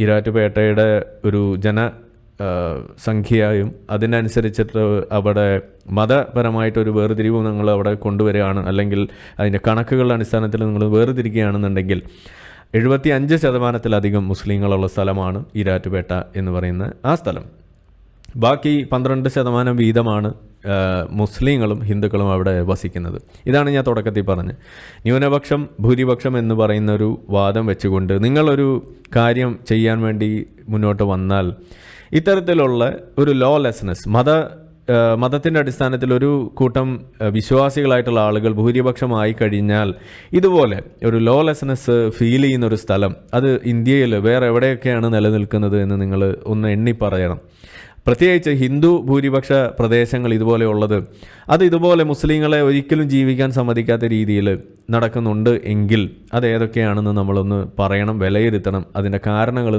ഈരാറ്റുപേട്ടയുടെ ഒരു സംഖ്യയും അതിനനുസരിച്ചിട്ട് അവിടെ മതപരമായിട്ടൊരു വേർതിരിവ് നിങ്ങൾ അവിടെ കൊണ്ടുവരികയാണ്, അല്ലെങ്കിൽ അതിൻ്റെ കണക്കുകളുടെ അടിസ്ഥാനത്തിൽ നിങ്ങൾ വേർതിരിക്കുകയാണെന്നുണ്ടെങ്കിൽ 75% മുസ്ലിങ്ങളുള്ള സ്ഥലമാണ് ഈരാറ്റുപേട്ട എന്ന് പറയുന്ന ആ സ്ഥലം. ബാക്കി 12% വീതമാണ് മുസ്ലിങ്ങളും ഹിന്ദുക്കളും അവിടെ വസിക്കുന്നത്. ഇതാണ് ഞാൻ തുടക്കത്തിൽ പറഞ്ഞത്. ന്യൂനപക്ഷം ഭൂരിപക്ഷം എന്ന് പറയുന്നൊരു വാദം വെച്ചുകൊണ്ട് നിങ്ങളൊരു കാര്യം ചെയ്യാൻ വേണ്ടി മുന്നോട്ട് വന്നാൽ ഇത്തരത്തിലുള്ള ഒരു ലോലെസ്നെസ്, മതത്തിൻ്റെ അടിസ്ഥാനത്തിൽ ഒരു കൂട്ടം വിശ്വാസികളായിട്ടുള്ള ആളുകൾ ഭൂരിപക്ഷമായി കഴിഞ്ഞാൽ ഇതുപോലെ ഒരു ലോലെസ്നെസ് ഫീൽ ചെയ്യുന്നൊരു സ്ഥലം അത് ഇന്ത്യയിൽ വേറെ എവിടെയൊക്കെയാണ് നിലനിൽക്കുന്നത് എന്ന് നിങ്ങൾ ഒന്ന് എണ്ണി പറയണം. പ്രത്യേകിച്ച് ഹിന്ദു ഭൂരിപക്ഷ പ്രദേശങ്ങൾ ഇതുപോലെയുള്ളത്, അത് ഇതുപോലെ മുസ്ലിങ്ങളെ ഒരിക്കലും ജീവിക്കാൻ സമ്മതിക്കാത്ത രീതിയിൽ നടക്കുന്നുണ്ട് എങ്കിൽ അത് ഏതൊക്കെയാണെന്ന് നമ്മളൊന്ന് പറയണം, വിലയിരുത്തണം. അതിൻ്റെ കാരണങ്ങൾ